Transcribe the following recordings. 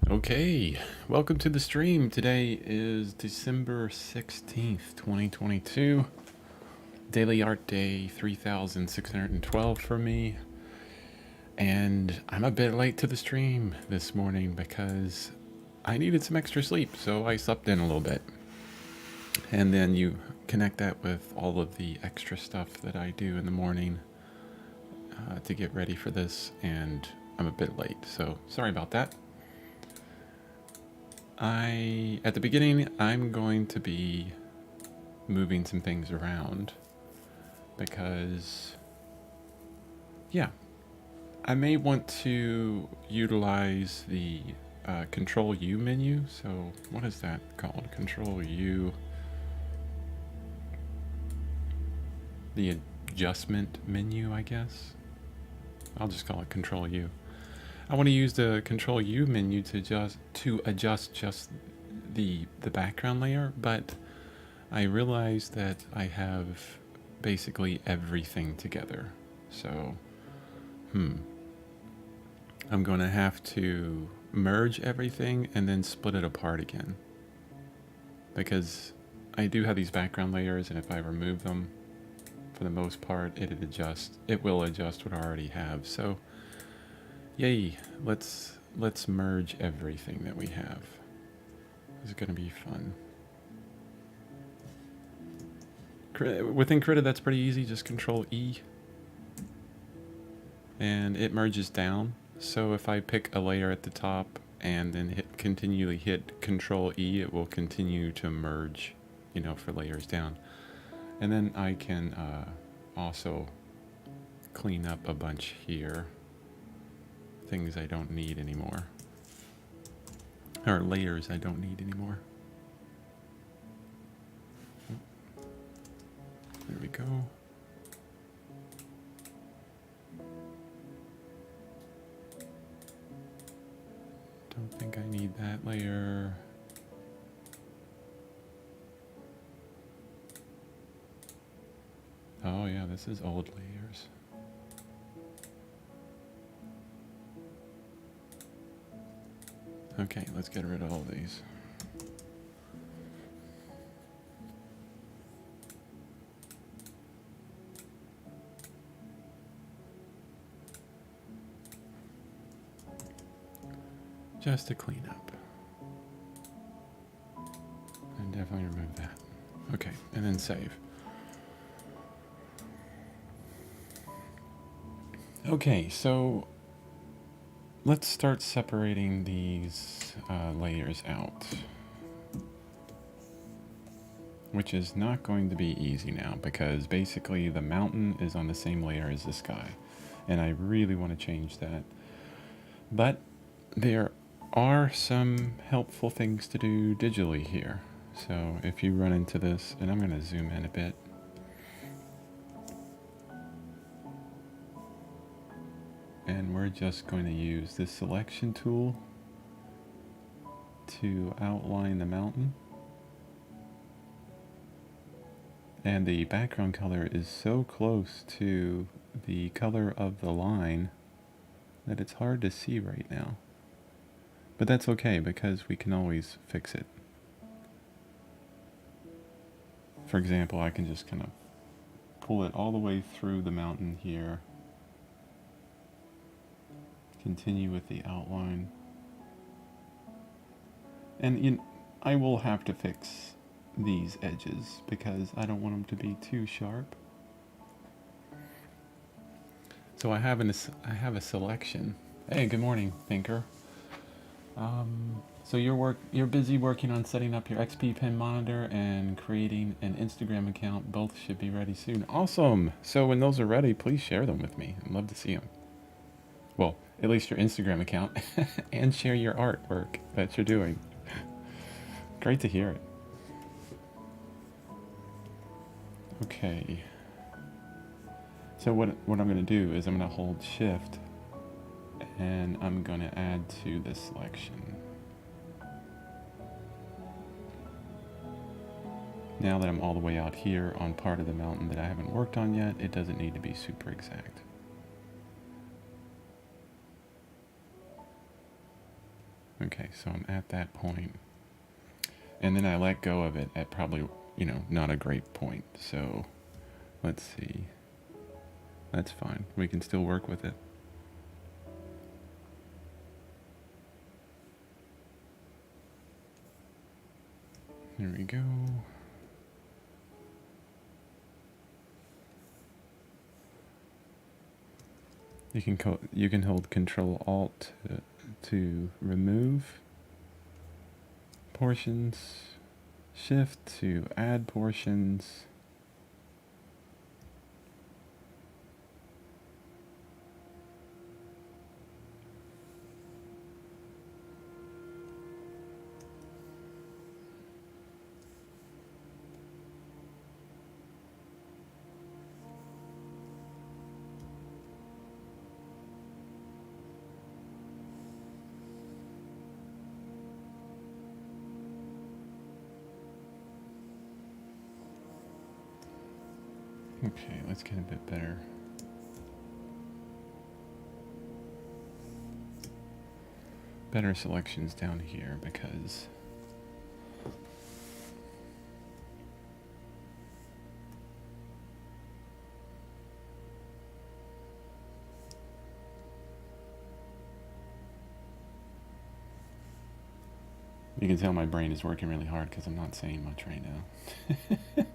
Okay, welcome to the stream. Today is December 16th, 2022. Daily Art Day 3612 for me. And I'm a bit late to the stream this morning because I needed some extra sleep, so I slept in a little bit. And then you connect that with all of the extra stuff that I do in the morning to get ready for this, and I'm a bit late, so sorry about that. At the beginning, I'm going to be moving some things around because, yeah, I may want to utilize the Control U menu. So, what is that called? Control U. The adjustment menu, I guess. I'll just call it Control U. I want to use the Control U menu to adjust just the background layer, but I realized that I have basically everything together. So, I'm going to have to merge everything and then split it apart again. Because I do have these background layers, and if I remove them, for the most part, it will adjust what I already have. So, yay, let's merge everything that we have. This is going to be fun. Within Krita, that's pretty easy. Just Control E, and it merges down. So if I pick a layer at the top and then continually hit Control E, it will continue to merge, for layers down. And then I can also clean up a bunch here. Things I don't need anymore. Or layers I don't need anymore. There we go. Don't think I need that layer. Oh yeah, this is old layers. Okay, let's get rid of all these. Just to clean up. And definitely remove that. Okay, and then save. Okay, so let's start separating these layers out. Which is not going to be easy now, because basically the mountain is on the same layer as the sky. And I really want to change that. But there are some helpful things to do digitally here. So if you run into this, and I'm going to zoom in a bit. And we're just going to use this selection tool to outline the mountain. And the background color is so close to the color of the line that it's hard to see right now. But that's okay, because we can always fix it. For example, I can just kind of pull it all the way through the mountain here. Continue with the outline. And I will have to fix these edges because I don't want them to be too sharp. So I have a selection. Hey, good morning, Thinker. So you're busy working on setting up your XP Pen monitor and creating an Instagram account. Both should be ready soon. Awesome. So when those are ready, please share them with me. I'd love to see them. Well, at least your Instagram account, and share your artwork that you're doing. Great to hear it. Okay. So what I'm going to do is I'm going to hold Shift, and I'm going to add to this selection. Now that I'm all the way out here on part of the mountain that I haven't worked on yet, it doesn't need to be super exact. Okay, so I'm at that point. And then I let go of it at probably, not a great point. So let's see. That's fine. We can still work with it. There we go. You can hold Control Alt to remove portions, Shift to add portions. Okay, let's get a bit better. Better selections down here because you can tell my brain is working really hard because I'm not saying much right now.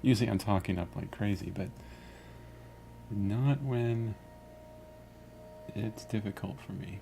Usually I'm talking up like crazy, but not when it's difficult for me.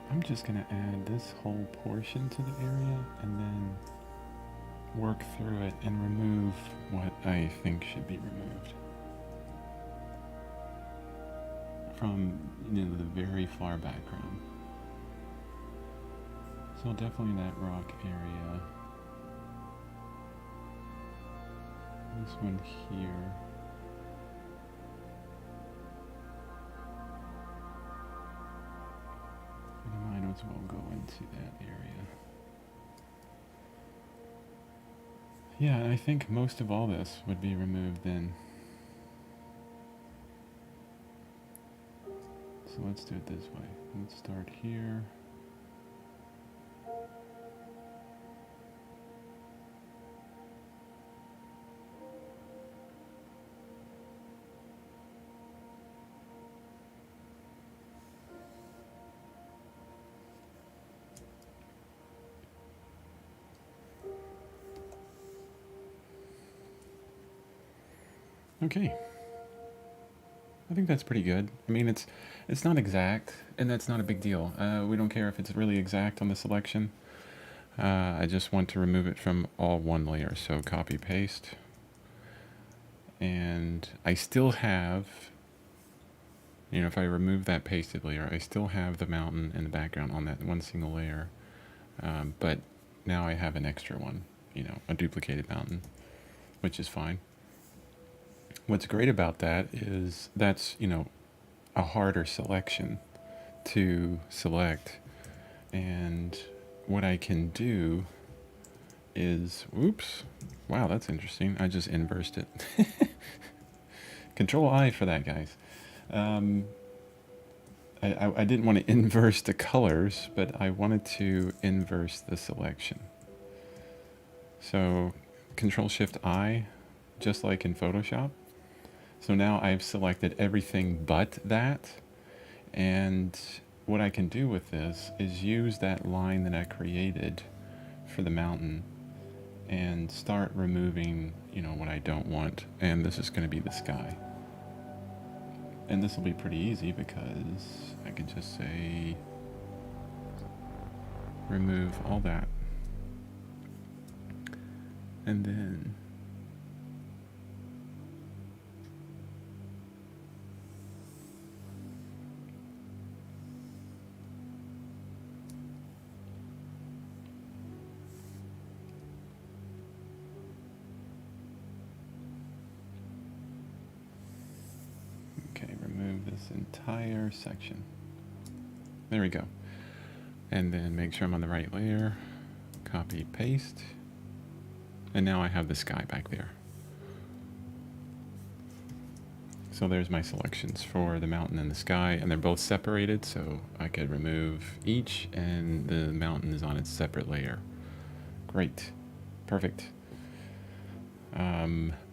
I'm just going to add this whole portion to the area and then work through it and remove what I think should be removed from the very far background. So definitely that rock area. This one here. I might as well go into that area. Yeah, I think most of all this would be removed then. So let's do it this way. Let's start here. Okay. I think that's pretty good. I mean, it's not exact, and that's not a big deal. We don't care if it's really exact on the selection. I just want to remove it from all one layer. So copy paste. And I still have, if I remove that pasted layer, I still have the mountain in the background on that one single layer. But now I have an extra one, a duplicated mountain, which is fine. What's great about that is that's, a harder selection to select. And what I can do is, oops, wow, that's interesting. I just inversed it. Control I for that, guys. I didn't want to inverse the colors, but I wanted to inverse the selection. So Control Shift I, just like in Photoshop. So now I've selected everything but that. And what I can do with this is use that line that I created for the mountain and start removing, what I don't want. And this is going to be the sky. And this will be pretty easy because I could just say remove all that. And then remove this entire section. There we go. And then make sure I'm on the right layer. Copy, paste. And now I have the sky back there. So there's my selections for the mountain and the sky, and they're both separated, so I could remove each, and the mountain is on its separate layer. Great. Perfect.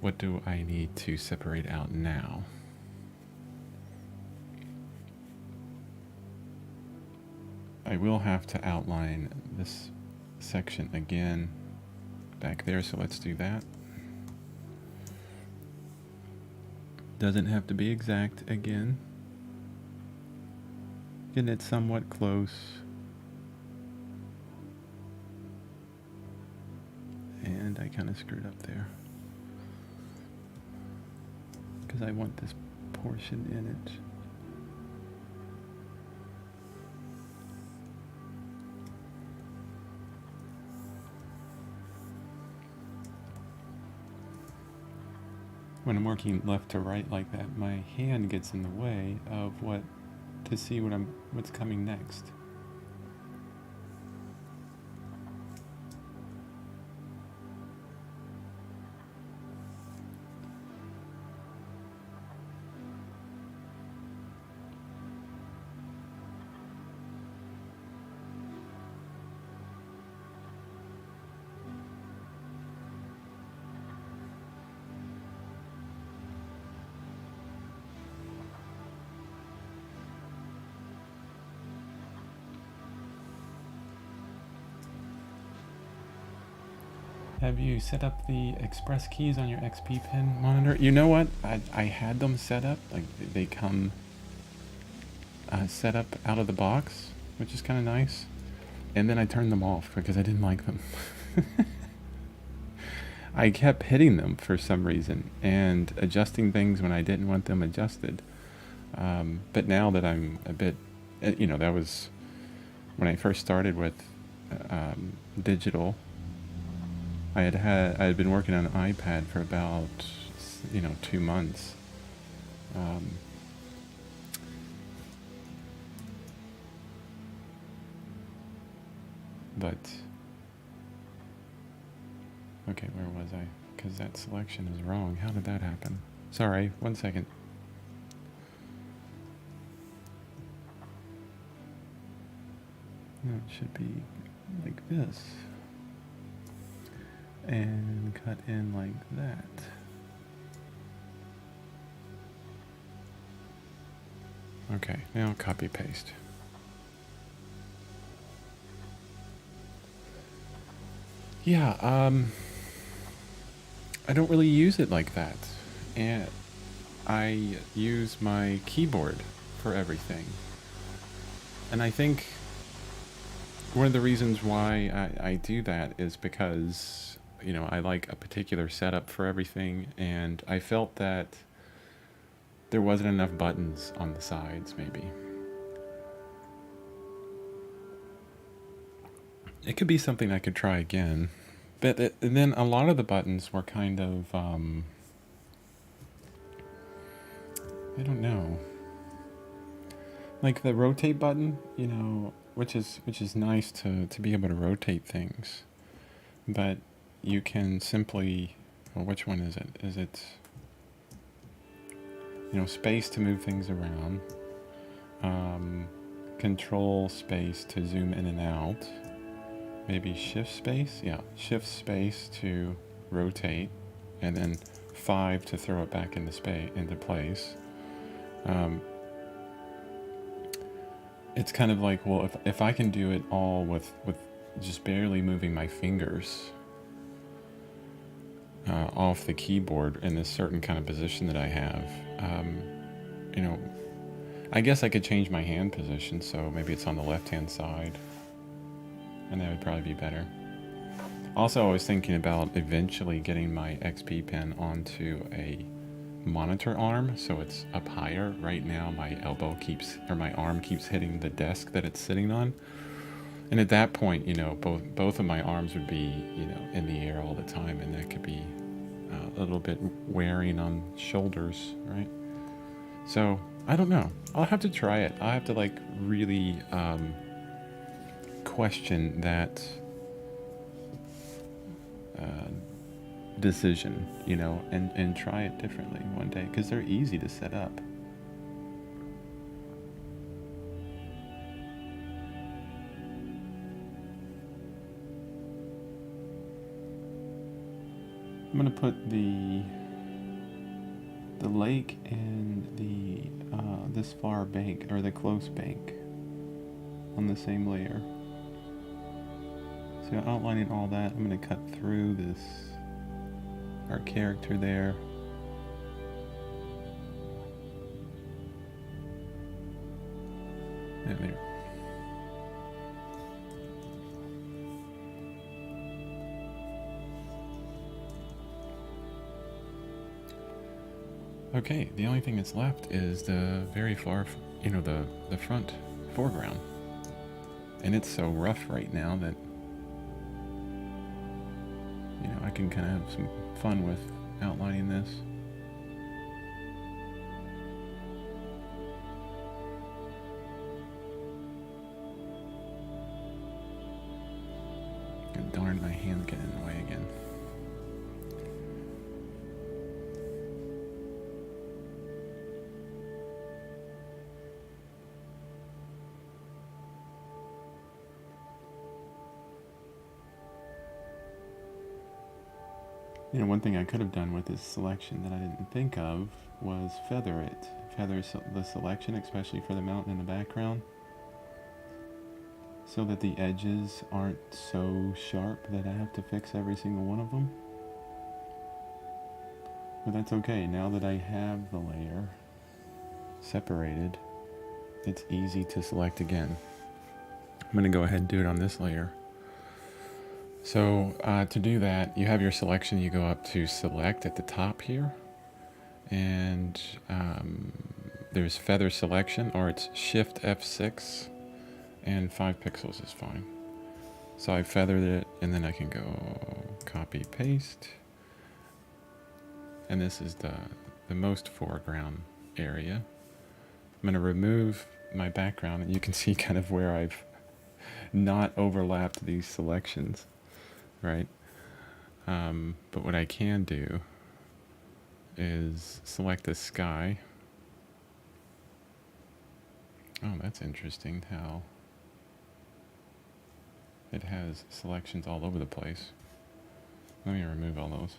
What do I need to separate out now? I will have to outline this section again back there, so let's do that. Doesn't have to be exact again. Getting it somewhat close. And I kind of screwed up there, because I want this portion in it. When I'm working left to right like that, my hand gets in the way of to see what's coming next. Have you set up the express keys on your XP Pen monitor? You know what? I had them set up. Like, they come set up out of the box, which is kind of nice. And then I turned them off because I didn't like them. I kept hitting them for some reason and adjusting things when I didn't want them adjusted. But now that I'm a bit, that was when I first started with digital. I had been working on an iPad for about 2 months. But okay, where was I? Because that selection is wrong. How did that happen? Sorry, 1 second. No, it should be like this. And cut in like that. Okay, now copy paste. Yeah, I don't really use it like that. And I use my keyboard for everything. And I think one of the reasons why I do that is because I like a particular setup for everything, and I felt that there wasn't enough buttons on the sides, maybe. It could be something I could try again. But and then a lot of the buttons were kind of, I don't know. Like the rotate button, which is nice to be able to rotate things. But you can simply, well, which one is it? Is it, space to move things around, control space to zoom in and out, maybe shift space, shift space to rotate, and then 5 to throw it back into place. It's kind of like, well, if I can do it all with just barely moving my fingers, off the keyboard in this certain kind of position that I have. You know, I guess I could change my hand position, so maybe it's on the left-hand side, and that would probably be better. Also, I was thinking about eventually getting my XP pen onto a monitor arm, so it's up higher. Right now, my arm keeps hitting the desk that it's sitting on. And at that point, you know, both of my arms would be, you know, in the air all the time, and that could be a little bit wearing on shoulders, right? So, I don't know. I'll have to try it. I'll have to, like, really question that decision, you know, and try it differently one day, because they're easy to set up. I'm gonna put the lake and the this far bank, or the close bank, on the same layer. So outlining all that, I'm gonna cut through this, our character there. And there. Okay, the only thing that's left is the very far, you know, the front foreground. And it's so rough right now that, you know, I can kind of have some fun with outlining this. And darn, my hand's getting in the way again. You know, one thing I could have done with this selection that I didn't think of was feather it. Feather the selection, especially for the mountain in the background, so that the edges aren't so sharp that I have to fix every single one of them. But that's okay. Now that I have the layer separated, it's easy to select again. I'm going to go ahead and do it on this layer. So to do that, you have your selection, you go up to select at the top here, and there's feather selection, or it's Shift F6, and 5 pixels is fine. So I feathered it, and then I can go copy paste, and this is the most foreground area. I'm going to remove my background, and you can see kind of where I've not overlapped these selections. Right? But what I can do is select the sky. Oh, that's interesting how it has selections all over the place. Let me remove all those.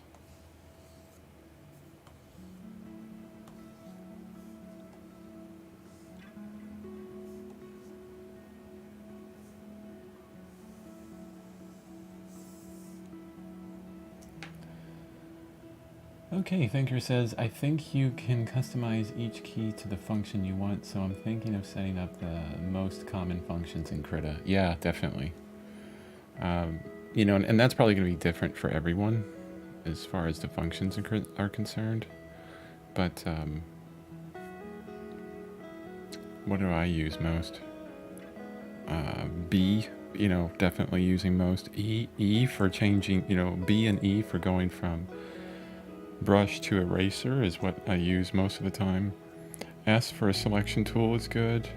Okay, Thinker says, I think you can customize each key to the function you want, so I'm thinking of setting up the most common functions in Krita. Yeah, definitely. You know, and that's probably going to be different for everyone as far as the functions are concerned. But what do I use most? B, you know, definitely using most. E for changing, you know, B and E for going from brush to eraser is what I use most of the time. S for a selection tool is good.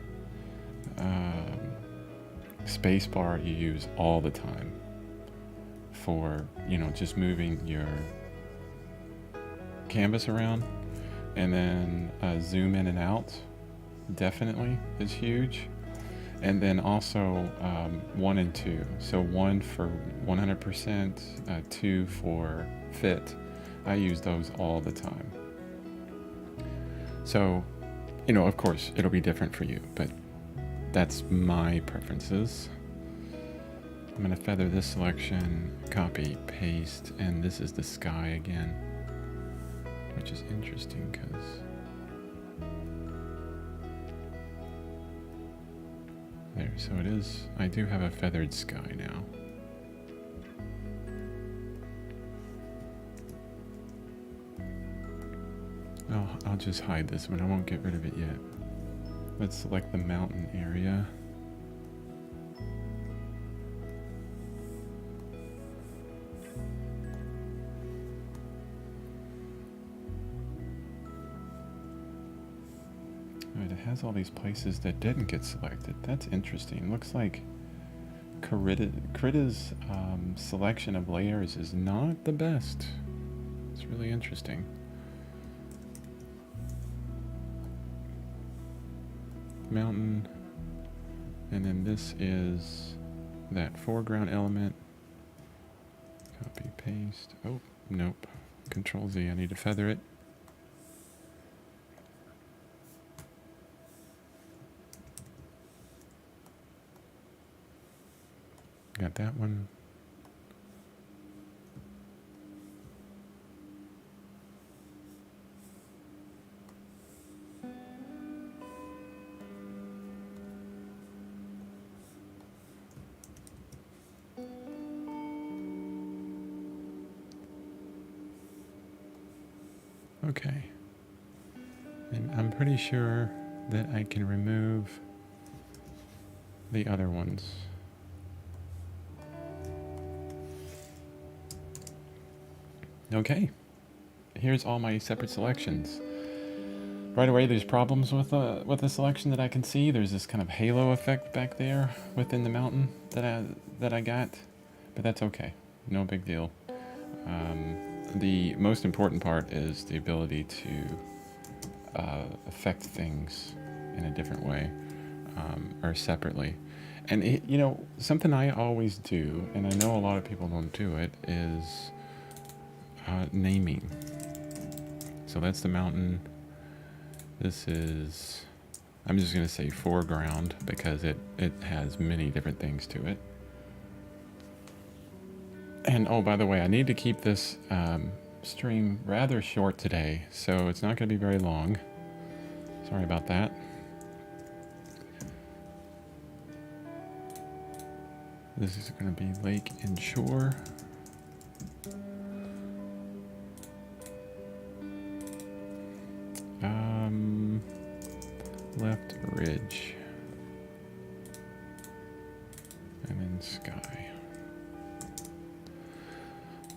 Spacebar you use all the time for, you know, just moving your canvas around. And then zoom in and out definitely is huge. And then also 1 and 2. So 1 for 100%, 2 for fit. I use those all the time. So, you know, of course, it'll be different for you, but that's my preferences. I'm going to feather this selection, copy, paste, and this is the sky again, which is interesting because there, so it is, I do have a feathered sky now. I'll just hide this one, I won't get rid of it yet. Let's select the mountain area. Alright, it has all these places that didn't get selected. That's interesting. Looks like Krita's selection of layers is not the best. It's really interesting. Mountain, and then this is that foreground element. Copy, paste. Oh, nope. Control Z, I need to feather it. Got that one. Okay. And I'm pretty sure that I can remove the other ones. Okay. Here's all my separate selections. Right away, there's problems with the selection that I can see. There's this kind of halo effect back there within the mountain that I got, but that's okay. No big deal. The most important part is the ability to affect things in a different way, or separately. And you know, something I always do, and I know a lot of people don't do it, is naming. So that's the mountain. This is, I'm just going to say foreground because it has many different things to it. And oh, by the way, I need to keep this stream rather short today, so it's not going to be very long. Sorry about that. This is going to be lake and shore. Left ridge. And then sky.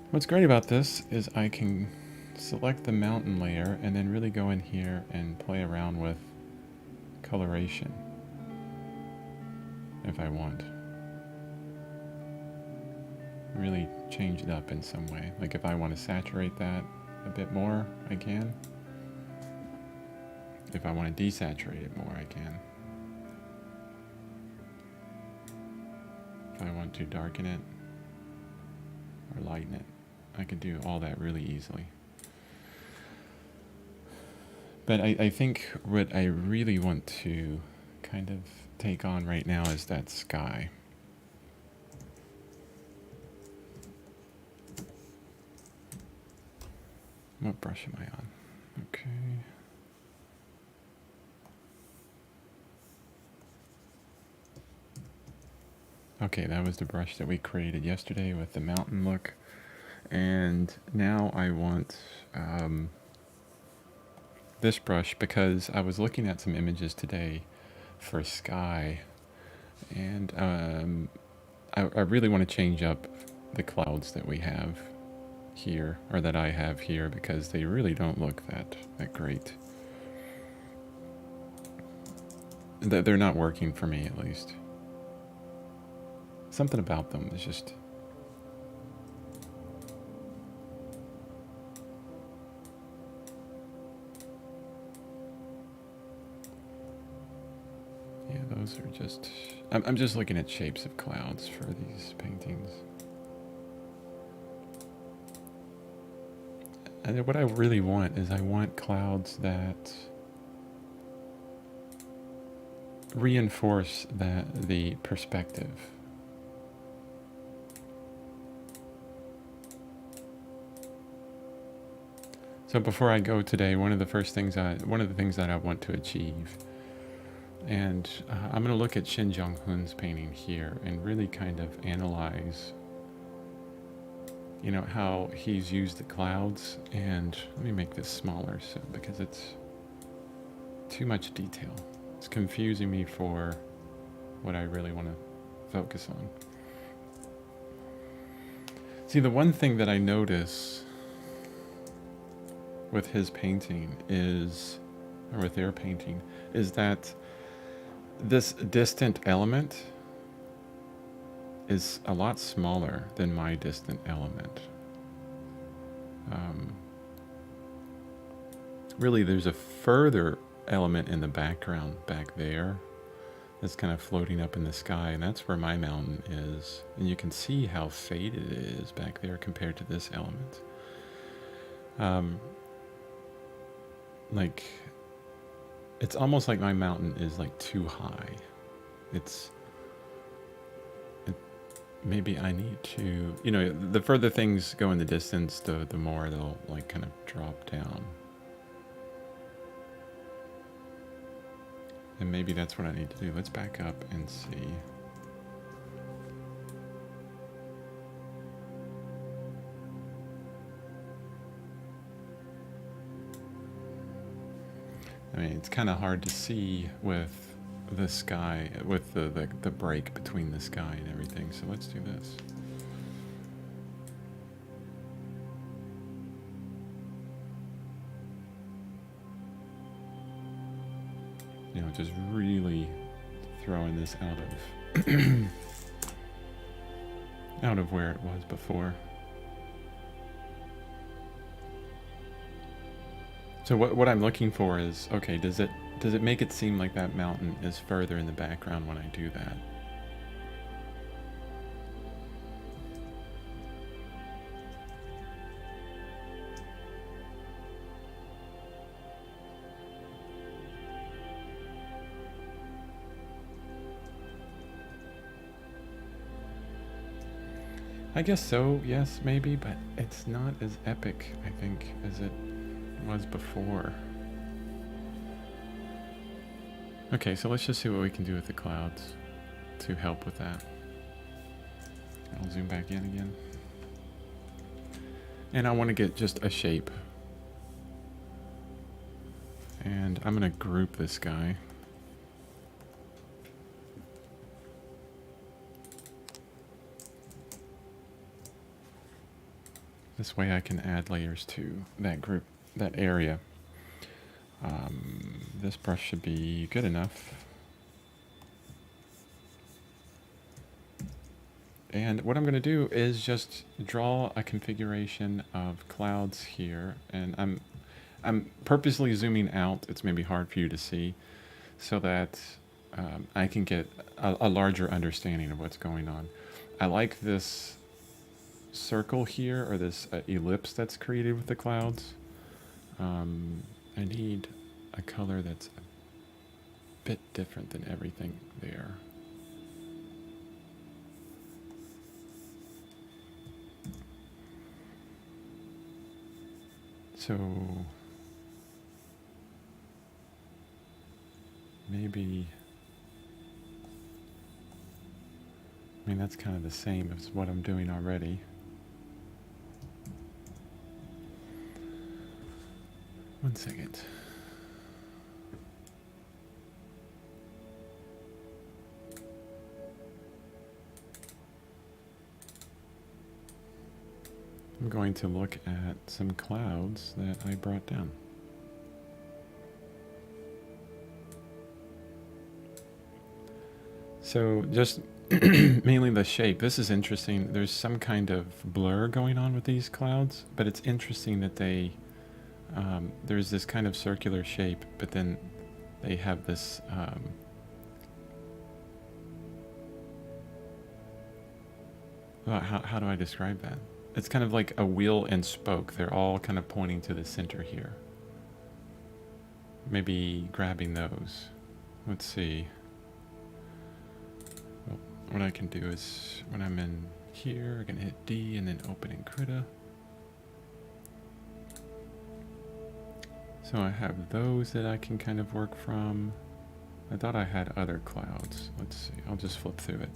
What's great about this is I can select the mountain layer and then really go in here and play around with coloration if I want. Really change it up in some way. Like if I want to saturate that a bit more, I can. If I want to desaturate it more, I can. If I want to darken it or lighten it, I can do all that really easily. But I think what I really want to kind of take on right now is that sky. What brush am I on? Okay. Okay, that was the brush that we created yesterday with the mountain look. And now I want this brush because I was looking at some images today for sky. And I really want to change up the clouds that we have here, or that I have here, because they really don't look that great. They're not working for me, at least. Something about them is just... Yeah, those are just... I'm just looking at shapes of clouds for these paintings. And what I really want is I want clouds that reinforce the perspective. So before I go today, one of the things that I want to achieve, and I'm going to look at Shin Jong-hoon's painting here and really kind of analyze, you know, how he's used the clouds. And let me make this smaller because it's too much detail. It's confusing me for what I really want to focus on. See, the one thing that I notice with his painting is, or with their painting, is that this distant element is a lot smaller than my distant element. Really, there's a further element in the background back there that's kind of floating up in the sky, and that's where my mountain is. And you can see how faded it is back there compared to this element. Like, it's almost like my mountain is like too high. Maybe I need to, you know, the further things go in the distance, the more they'll like kind of drop down. And maybe that's what I need to do. Let's back up and see. I mean, it's kind of hard to see with the sky, with the break between the sky and everything. So let's do this. You know, just really throwing this out of out of where it was before. So what I'm looking for is, okay, does it make it seem like that mountain is further in the background when I do that? I guess so, yes, maybe, but it's not as epic, I think, as it was before. Okay, so let's just see what we can do with the clouds to help with that. I'll zoom back in again. And I want to get just a shape. And I'm going to group this guy. This way I can add layers to that group, that area. This brush should be good enough. And what I'm going to do is just draw a configuration of clouds here. And I'm purposely zooming out. It's maybe hard for you to see, so that I can get a larger understanding of what's going on. I like this circle here, or this ellipse that's created with the clouds. I need a color that's a bit different than everything there. So maybe, I mean, that's kind of the same as what I'm doing already. One second. I'm going to look at some clouds that I brought down. So just mainly the shape. This is interesting. There's some kind of blur going on with these clouds, but it's interesting that they, there's this kind of circular shape, but then they have this, how do I describe that? It's kind of like a wheel and spoke. They're all kind of pointing to the center here. Maybe grabbing those. Let's see. Well, what I can do is, when I'm in here, I can hit D and then open in Krita. So I have those that I can kind of work from. I thought I had other clouds. Let's see. I'll just flip through it.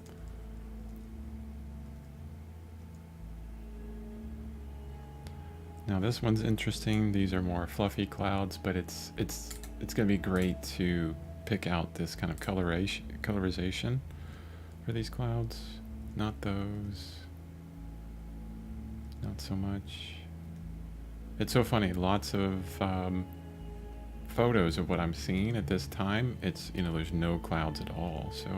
Now this one's interesting. These are more fluffy clouds, but it's going to be great to pick out this kind of colorization for these clouds. Not those. Not so much. It's so funny. Lots of photos of what I'm seeing at this time. It's, there's no clouds at all. So,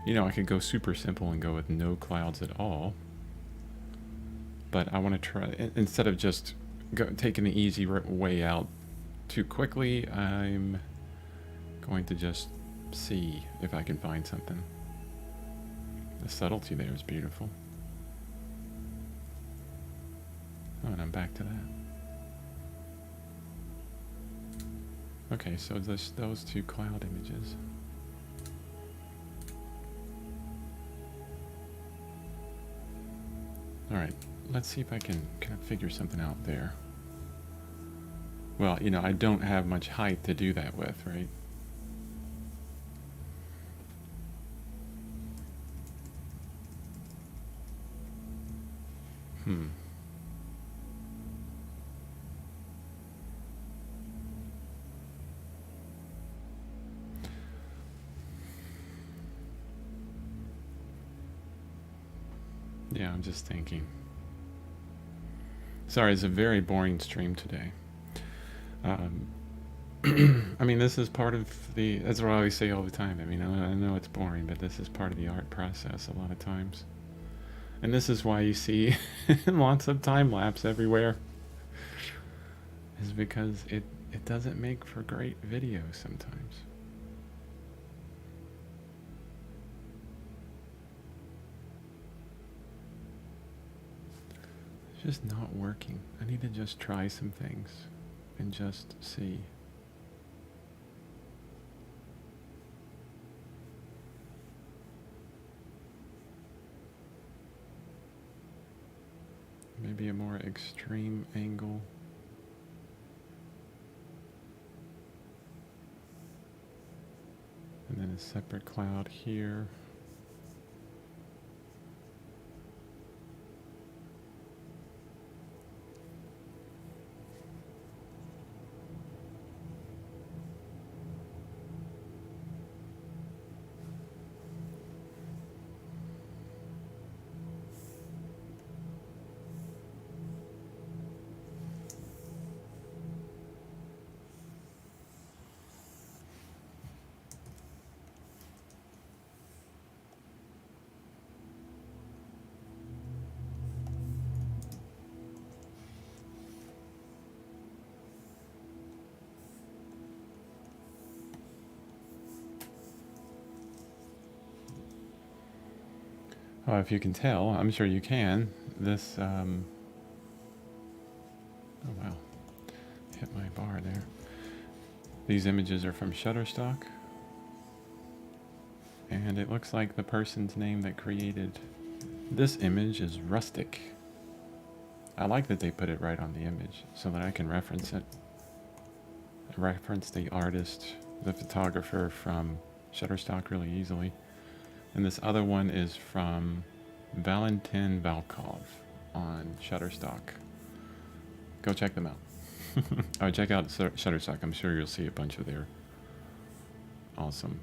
I could go super simple and go with no clouds at all. But I want to try, instead of just taking the easy way out too quickly, I'm going to just see if I can find something. The subtlety there is beautiful. Oh, and I'm back to that. Okay, so those two cloud images. All right, let's see if I can kind of figure something out there. Well, I don't have much height to do that with, right? Yeah, I'm just thinking. Sorry, it's a very boring stream today. I mean, this is part of that's what I always say all the time. I mean, I know it's boring, but this is part of the art process a lot of times. And this is why you see lots of time lapse everywhere. Is because it doesn't make for great video sometimes. It's just not working. I need to just try some things and just see. Maybe a more extreme angle. And then a separate cloud here. Oh, if you can tell, I'm sure you can. This, oh wow, hit my bar there. These images are from Shutterstock. And it looks like the person's name that created this image is Rustic. I like that they put it right on the image so that I can reference it. I reference the artist, the photographer from Shutterstock really easily. And this other one is from Valentin Valkov on Shutterstock. Go check them out. Or check out Shutterstock. I'm sure you'll see a bunch of their awesome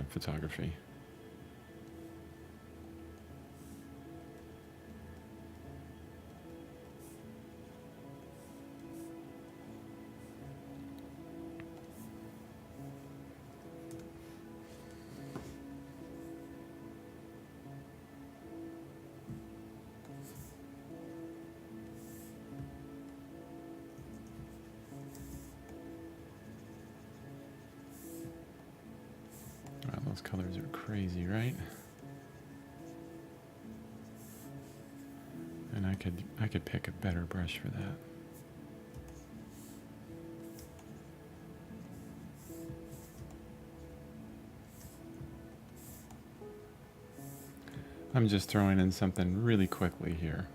photography. Wow, those colors are crazy, right? And I could pick a better brush for that. I'm just throwing in something really quickly here.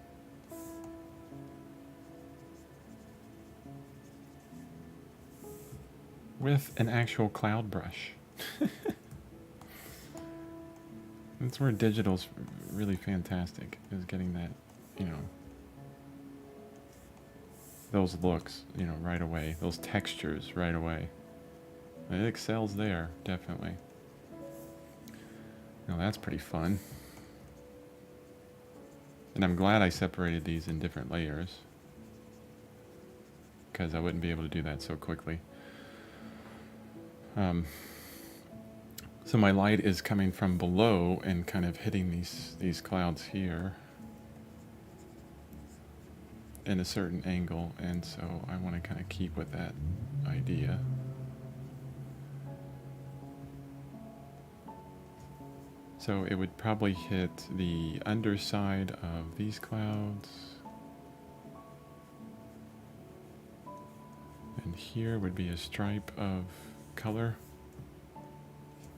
with an actual cloud brush. That's where digital's really fantastic, is getting that, you know, those looks, you know, right away, those textures right away. It excels there, definitely. Now that's pretty fun. And I'm glad I separated these in different layers, because I wouldn't be able to do that so quickly. So my light is coming from below and kind of hitting these clouds here in a certain angle, and so I want to kind of keep with that idea. So it would probably hit the underside of these clouds. And here would be a stripe of color.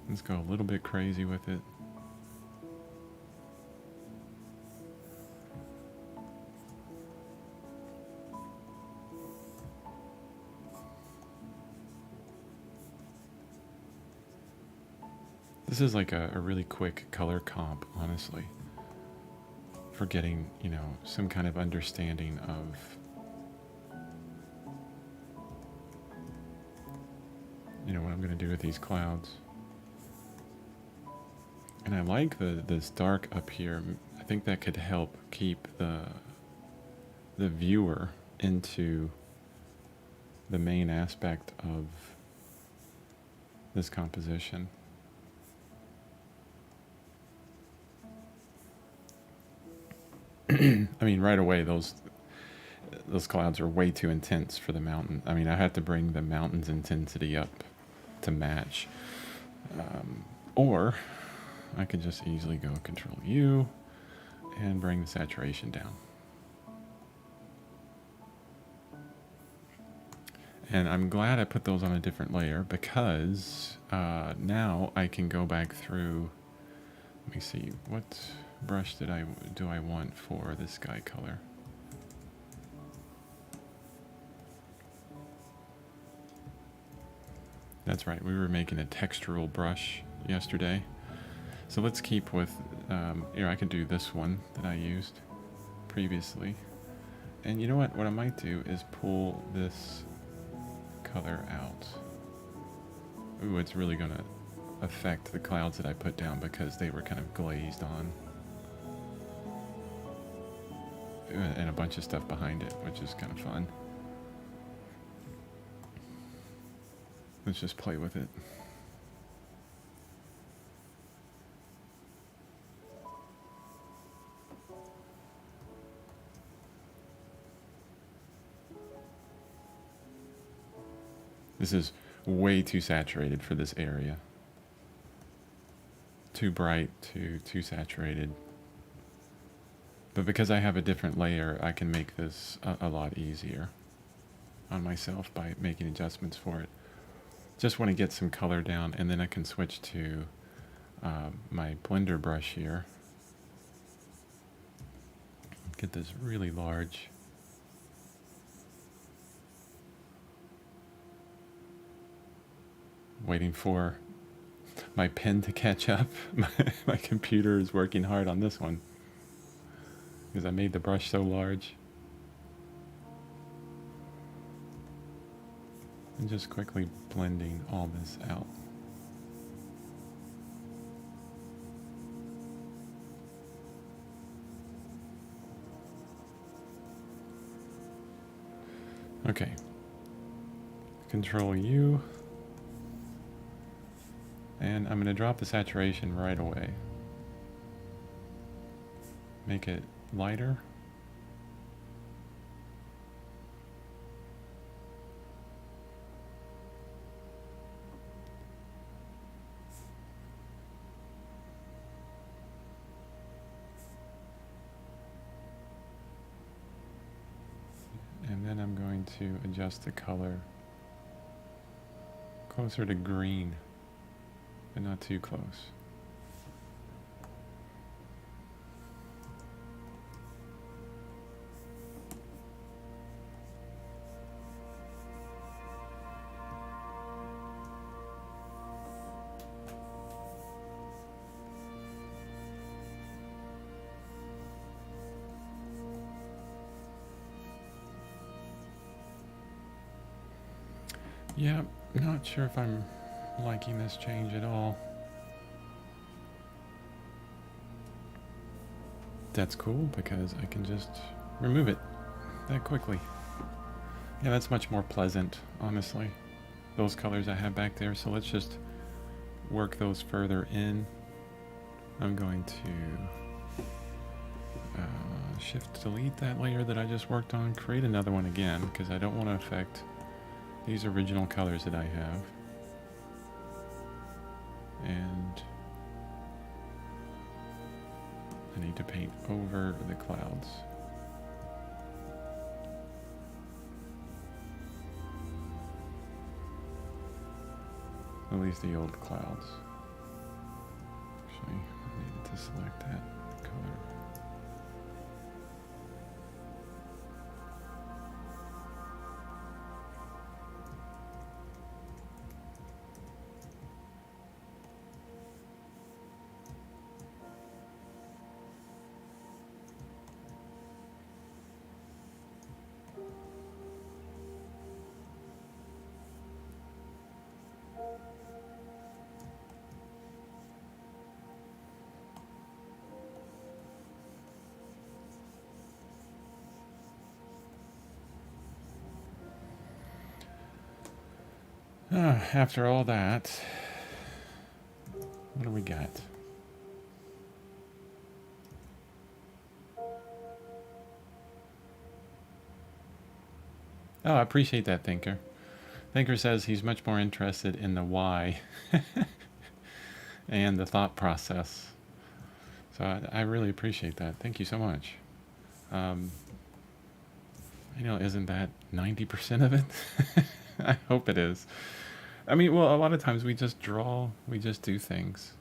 Let's go a little bit crazy with it. This is like a really quick color comp, honestly, for getting, you know, some kind of understanding of, you know, what I'm going to do with these clouds. And I like this dark up here. I think that could help keep the viewer into the main aspect of this composition. I mean, right away, those clouds are way too intense for the mountain. I mean, I had to bring the mountain's intensity up to match. Or I could just easily go Control U and bring the saturation down. And I'm glad I put those on a different layer, because now I can go back through. Let me see, what brush do I want for this sky color? That's right, we were making a textural brush yesterday. So let's keep with, here I could do this one that I used previously. And you know what I might do is pull this color out. Ooh, it's really gonna affect the clouds that I put down because they were kind of glazed on. And a bunch of stuff behind it, which is kind of fun. Let's just play with it. This is way too saturated for this area. Too bright, too saturated. But because I have a different layer, I can make this a lot easier on myself by making adjustments for it. Just want to get some color down, and then I can switch to my blender brush here. Get this really large. Waiting for my pen to catch up. My computer is working hard on this one because I made the brush so large. And just quickly blending all this out. Okay. Control U. And I'm going to drop the saturation right away. Make it lighter. And then I'm going to adjust the color closer to green, but not too close. Yeah, not sure if I'm liking this change at all. That's cool because I can just remove it that quickly. Yeah, that's much more pleasant, honestly. Those colors I have back there, so let's just work those further in. I'm going to shift delete that layer that I just worked on, create another one again, because I don't want to affect these original colors that I have. And I need to paint over the clouds. At least the old clouds. Actually, I needed to select that color. After all that, what do we got? Oh, I appreciate that, Thinker. Thinker says he's much more interested in the why and the thought process. So I really appreciate that. Thank you so much. Isn't that 90% of it? I hope it is. I mean, well, a lot of times we just draw, we just do things.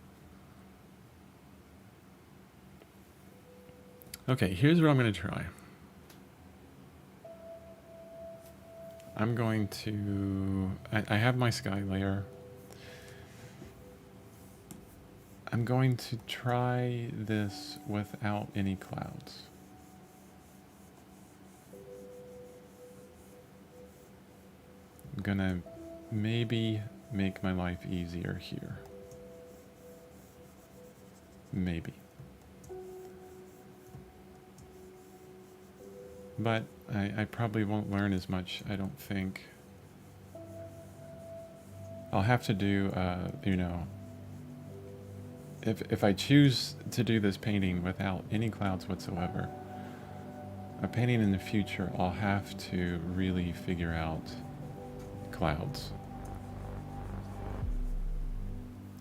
Okay, here's what I'm going to try. I'm going to, I have my sky layer. I'm going to try this without any clouds. I'm gonna maybe make my life easier here. Maybe. But I probably won't learn as much, I don't think. I'll have to do, if I choose to do this painting without any clouds whatsoever, a painting in the future, I'll have to really figure out clouds.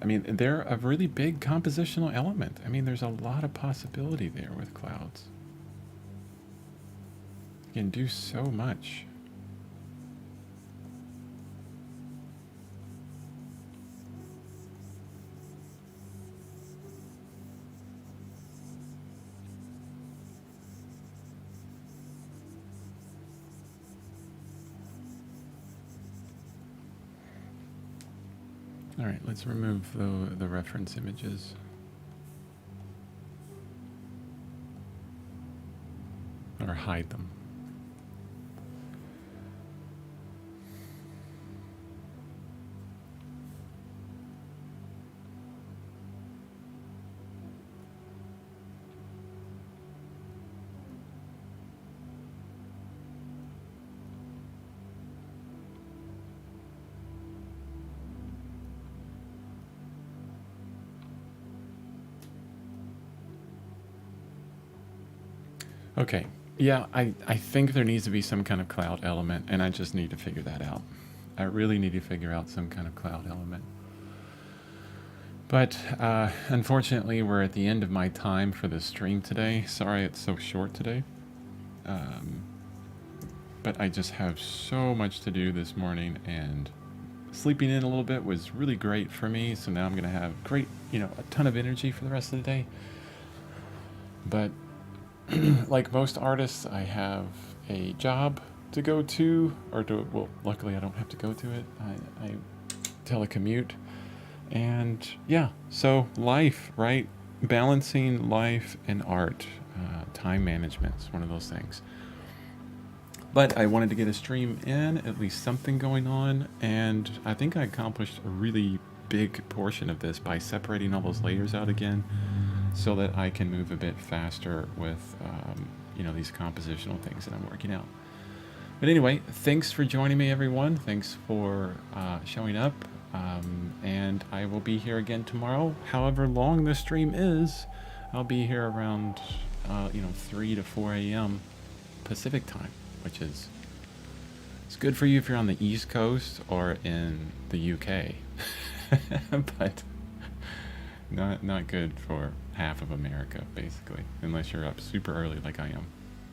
I mean, they're a really big compositional element. I mean, there's a lot of possibility there with clouds. You can do so much. All right, let's remove the reference images. Or hide them. Okay, yeah, I think there needs to be some kind of cloud element, and I just need to figure that out. I really need to figure out some kind of cloud element. But unfortunately, we're at the end of my time for the stream today. Sorry it's so short today. But I just have so much to do this morning, and sleeping in a little bit was really great for me. So now I'm going to have a ton of energy for the rest of the day. But like most artists, I have a job to go to, well, luckily I don't have to go to it. I telecommute. And yeah, so life, right? Balancing life and art, time management is one of those things. But I wanted to get a stream in, at least something going on, and I think I accomplished a really big portion of this by separating all those layers out again so that I can move a bit faster with, these compositional things that I'm working out. But anyway, thanks for joining me, everyone. Thanks for showing up. And I will be here again tomorrow. However long the stream is, I'll be here around, 3 to 4 a.m. Pacific time, which is it's good for you if you're on the East Coast or in the UK, but not good for half of America, basically, unless you're up super early like I am.